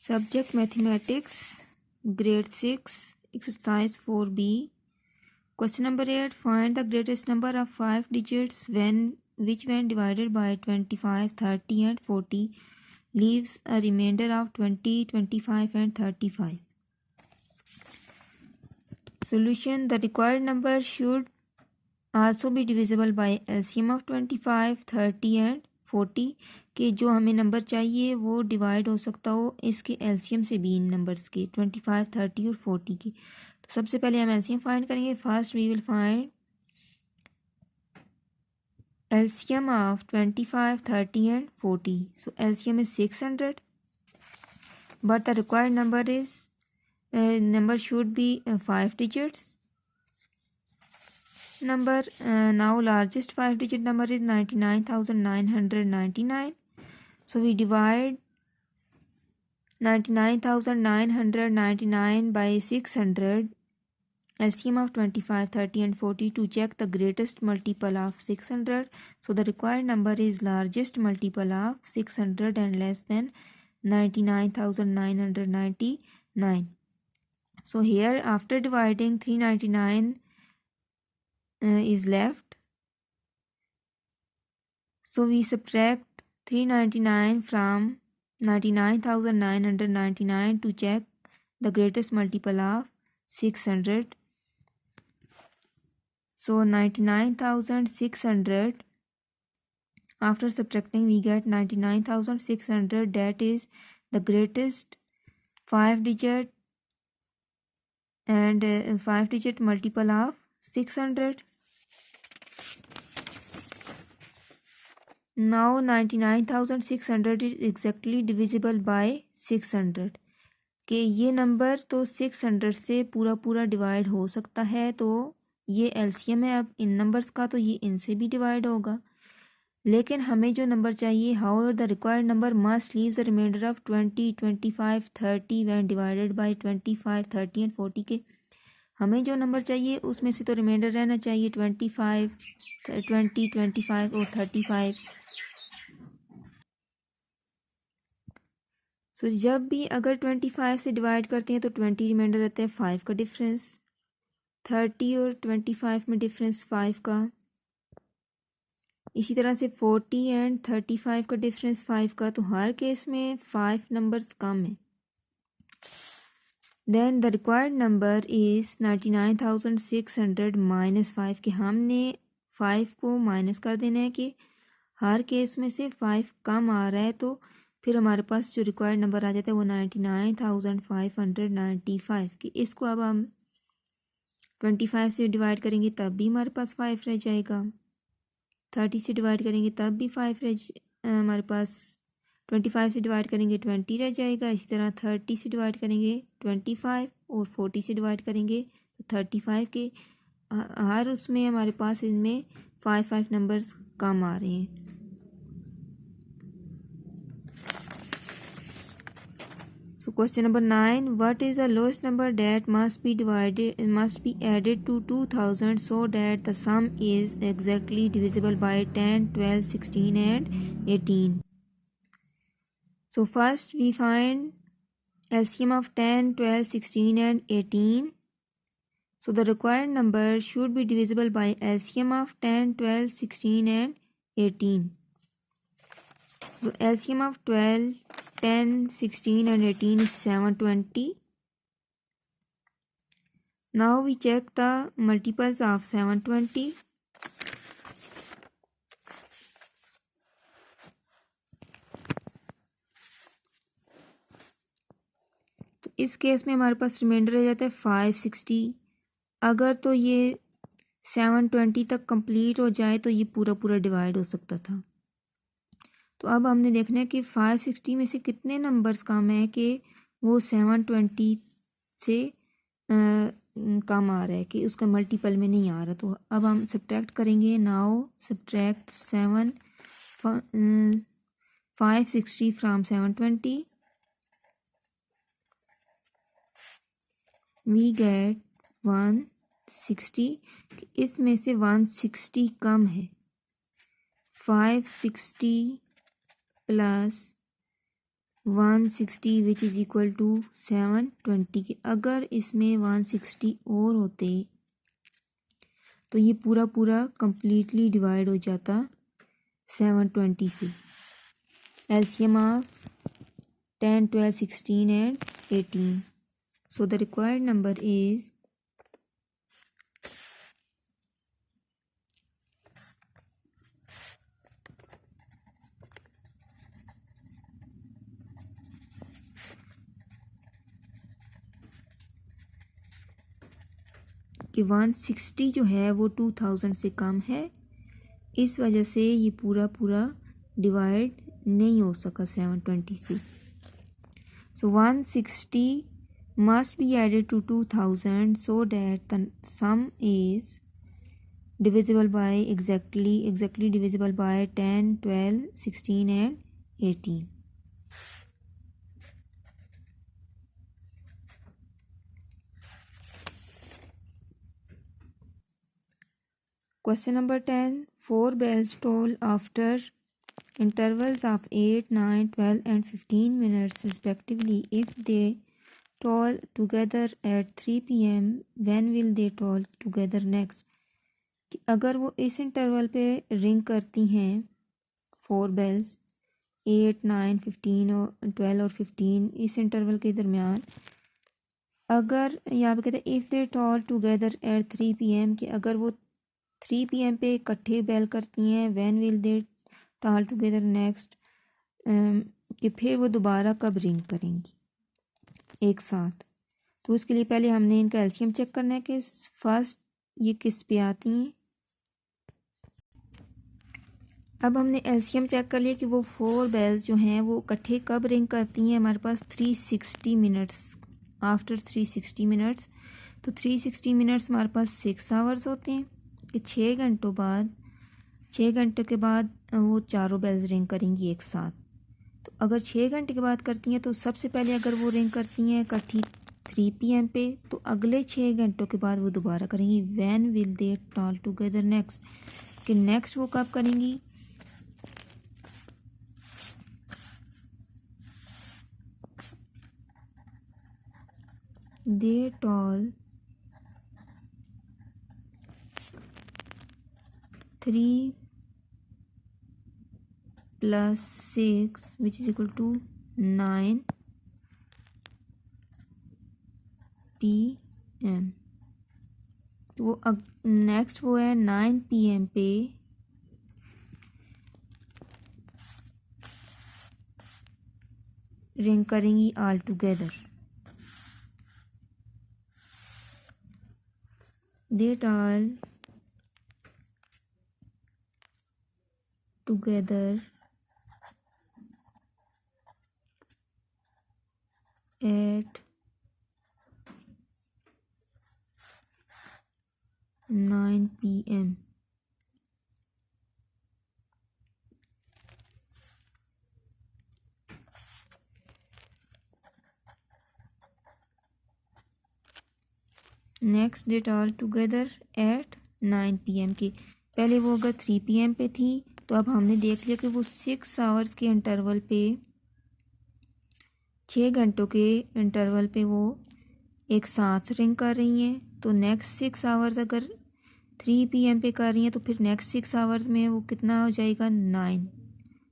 Subject Mathematics, Grade 6, Exercise 4B. Question number 8. Find the greatest number of 5 digits which when divided by 25, 30 and 40 leaves a remainder of 20, 25 and 35. Solution. The required number should also be divisible by LCM of 25, 30 and 40 के जो हमें number चाहिए वो divide हो सकता हो इसके LCM से भी इन नंबर्स के 25, 30 और 40 के। तो सबसे पहले हम एलसीएम फाइंड करेंगे। First we will find LCM of 25, 30 and 40। So LCM is 600 but the required number should be 5 digits. Number now largest 5 digit number is 99,999. So we divide 99,999 by 600 LCM of 25, 30 and 40 to check the greatest multiple of 600. So the required number is largest multiple of 600 and less than 99,999. So here after dividing 399 is left. So we subtract 399 from 99,999 to check the greatest multiple of 600. So 99,600 after subtracting we get 99,600, that is the greatest 5 digit and 5 digit multiple of 600. Now 99,600 is exactly divisible by 600 कि ये number तो 600 से पूरा divide हो सकता है, तो ये एलसीएम है अब इन नंबर्स का, तो ये इनसे भी डिवाइड होगा। लेकिन हमें जो नंबर चाहिए, however the required number must leaves the remainder of 20, 25, 30 when divided by 25, 30 and 40 के हमें जो नंबर चाहिए उसमें से तो रिमाइंडर रहना चाहिए 25, 20, 25 और 35। सो जब भी अगर 25 से डिवाइड करते हैं तो 20 रिमाइंडर रहता है 5 का डिफरेंस, 30 और 25 में डिफरेंस 5 का, इसी तरह से 40 एंड 35 का डिफरेंस 5 का, तो हर केस में 5 नंबर्स कम है। Then the required number is 99,600 minus 5 के हमने 5 को माइनस कर देना है कि हर केस में से 5 कम आ रहा है, तो फिर हमारे पास जो रिक्वायर्ड नंबर आ जाता है वो 99,595 कि इसको अब हम 25 से डिवाइड करेंगे तब भी हमारे पास 5 रह जाएगा, 30 से डिवाइड करेंगे तब भी 5 हमारे पास 25 से डिवाइड करेंगे 20 रह जाएगा, इसी तरह 30 से डिवाइड करेंगे 25 और 40 से डिवाइड करेंगे तो 35 के हर उसमें हमारे पास इनमें 5 नंबर्स कम आ रहे हैं। So question number 9. What is the lowest number that must be added to 2000 so that the sum is exactly divisible by 10, 12, 16 and 18? So first we find LCM of 10, 12, 16 and 18. So the required number should be divisible by LCM of 10, 12, 16 and 18. So LCM of 12, 10, 16 and 18 is 720. Now we check the multiples of 720. तो इस case में हमारे पास reminder रह जाता है 560। अगर तो ये 720 तक कंप्लीट हो जाए तो ये पूरा डिवाइड हो सकता था। तो अब हमने देखना है कि 560 में से कितने नंबर्स कम है कि वो 720 से कम आ रहा है कि उसका मल्टीपल में नहीं आ रहा। तो अब हम सब्ट्रैक्ट करेंगे। Now subtract 560 from 720, we get 160। इसमें से 160 कम है, 560 plus 160 which is equal to 720 के। अगर इसमें 160 और होते तो ये पूरा पूरा कंप्लीटली डिवाइड हो जाता 720 से। LCM of 10, 12, 16 and 18. So the required number is कि 160 जो है वो 2000 से कम है, इस वजह से ये पूरा पूरा डिवाइड नहीं हो सका 720 से। So 160 must be added to 2000 so that the sum is divisible by exactly divisible by 10, 12, 16 and 18. Question number 10. 4 bells toll after intervals of 8, 9, 12 and 15 minutes respectively. If they toll together at 3 p.m. when will they toll together next? कि अगर वो इस interval पे ring करती हैं 4 bells 8, 9, 15 और 12 और 15 इस इंटरवल के दरमियान, अगर यहाँ पे कहते हैं if they toll together at 3 p.m. कि अगर वो 3 p.m. पे इकट्ठे बेल करती हैं when will they toll together next, कि फिर वो दोबारा कब रिंग करेंगी एक साथ। तो उसके लिए पहले हमने इनका एलसीएम चेक करना है कि फर्स्ट ये किस पे आती हैं। अब हमने एलसीएम चेक कर लिया कि वो 4 बेल्स जो हैं वो इकट्ठे कब रिंग करती हैं। हमारे पास 360 मिनट्स, आफ्टर 360 मिनट्स, तो 360 मिनट्स हमारे पास 6 आवर्स होते हैं कि 6 घंटों बाद, 6 घंटों के बाद वो चारों बेल्स रिंग करेंगी एक साथ। तो अगर 6 घंटे के बाद करती हैं तो सबसे पहले अगर वो रिंग करती हैं इकट्ठी 3 p.m. पे, तो अगले 6 घंटों के बाद वो दोबारा करेंगी when will they toll together next, कि नेक्स्ट वो कब करेंगी। They tall 3 + 6 which is equal to 9 p.m. तो वो नेक्स्ट वो है 9 p.m. पे रिंग करेंगी all together. They toll together at 9 p.m. Next date all together at 9 p.m. की। पहले वो अगर 3 p.m. पे थी तो अब हमने देख लिया कि वो 6 आवर्स के इंटरवल पे, 6 घंटों के इंटरवल पे वो एक साथ रिंग कर रही हैं। तो नेक्स्ट 6 आवर्स अगर 3 p.m. पे कर रही हैं तो फिर नेक्स्ट 6 आवर्स में वो कितना हो जाएगा 9,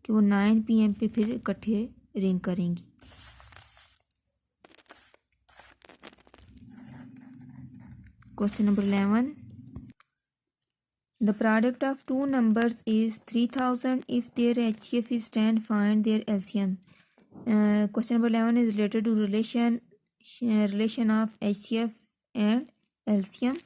कि वो 9 p.m. पे फिर इकट्ठे रिंग करेंगी। Question number 11. The product of two numbers is 3000 if their HCF is 10. Find their LCM. Question number 11 is related to relation of HCF and LCM.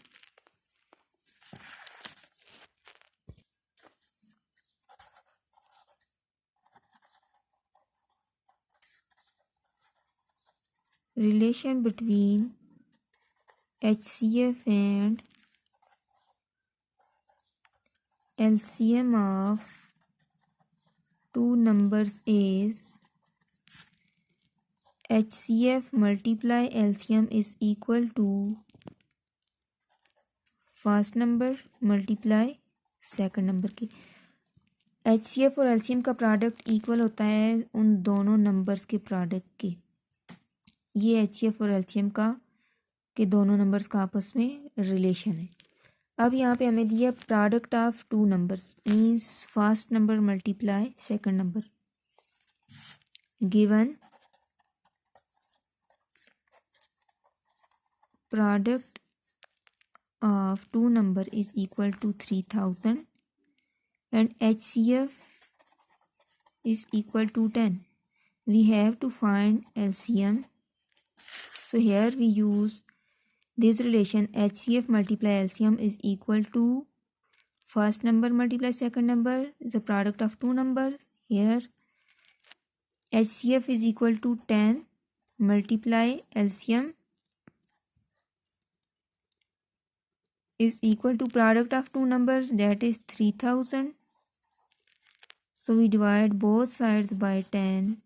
Relation between HCF and LCM of two numbers is HCF multiply LCM is equal to first number multiply second number की। HCF और LCM का product equal होता है उन दोनों numbers के product के। ये HCF और LCM का के दोनों नंबर्स का आपस में रिलेशन है। अब यहाँ पे हमें दिया product of two numbers means first number multiply second number. Given product of two number is equal to 3000 and HCF is equal to 10. We have to find LCM. So here we use this relation HCF multiply LCM is equal to first number multiply second number is the product of two numbers. Here HCF is equal to 10 multiply LCM is equal to product of two numbers, that is 3000. So we divide both sides by 10.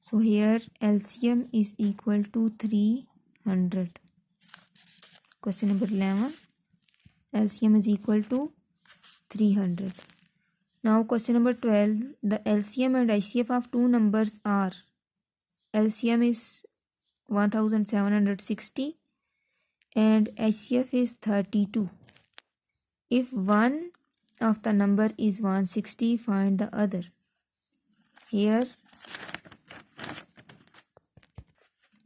So here LCM is equal to 300. Question number 11. LCM is equal to 300. Now question number 12. The LCM and HCF of two numbers are, LCM is 1760 and HCF is 32. If one of the number is 160, find the other. Here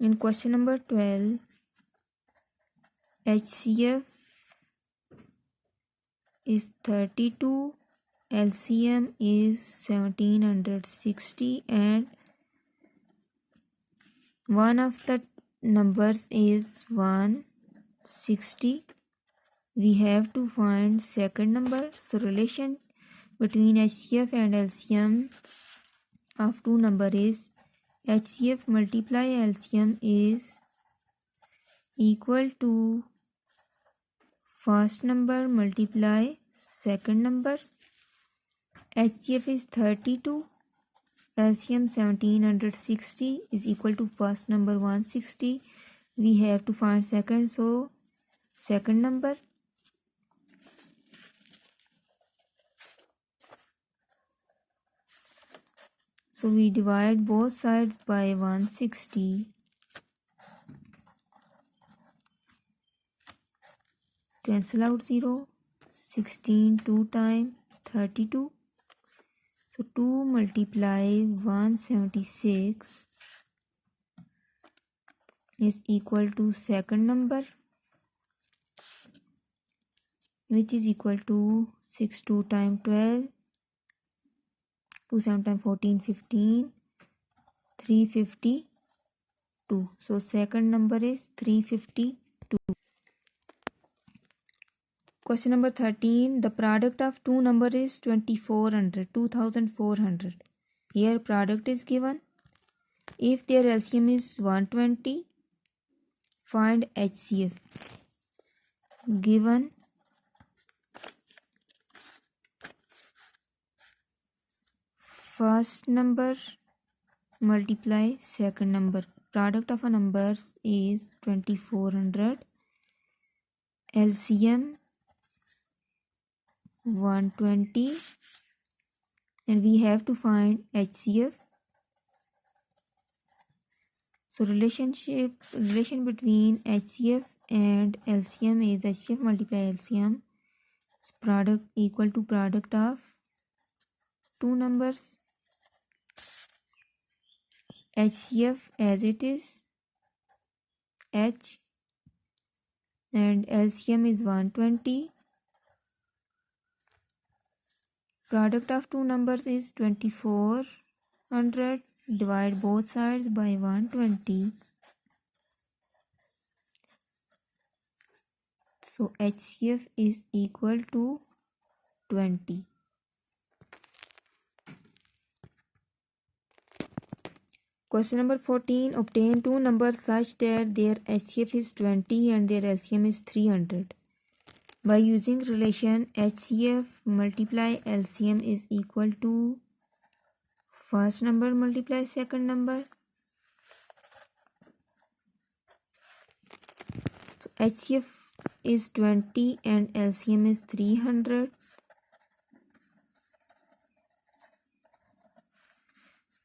in question number 12, HCF is 32, LCM is 1760 and one of the numbers is 160. We have to find second number. So relation between HCF and LCM of two number is HCF multiply LCM is equal to first number multiply second number. HCF is 32, LCM 1760 is equal to first number 160. We have to find second, so second number. So we divide both sides by 160. Cancel out 0. 16 2 times 32. So 2 multiply 176 is equal to second number, which is equal to 6 2 times 12. 2 7 times 14 15. 352. So second number is 352. Question number 13. The product of two number is 2400. Here product is given. If their LCM is 120, find HCF. Given first number multiply second number. Product of a numbers is 2400. LCM 120 and we have to find HCF. So relation between HCF and LCM is HCF multiply LCM is product equal to product of two numbers. HCF as it is H and LCM is 120. Product of two numbers is 2400. Divide both sides by 120. So HCF is equal to 20. Question number 14. Obtain two numbers such that their HCF is 20 and their LCM is 300. By using relation HCF multiply LCM is equal to first number multiply second number. So HCF is 20 and LCM is 300.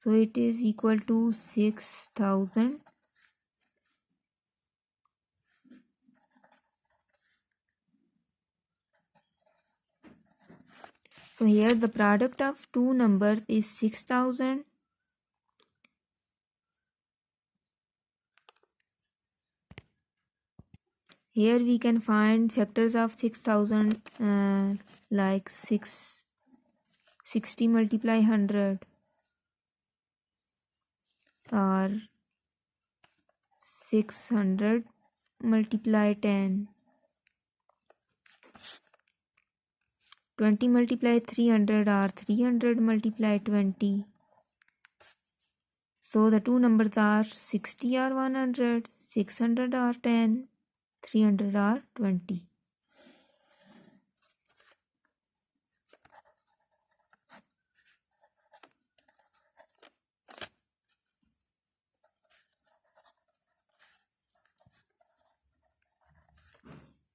So it is equal to 6,000. So here the product of two numbers is 6,000. Here we can find factors of 6,000 like 60 multiply 100 or 600 multiply 10. 20 multiply 300 or 300 multiply 20. So the two numbers are 60 or 100, 600 or 10, 300 or 20.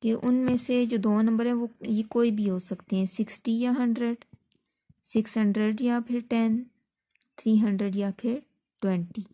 कि उनमें से जो दो number हैं वो ये कोई भी हो सकते हैं, 60 या 100, 600 या फिर 10, 300 या फिर 20.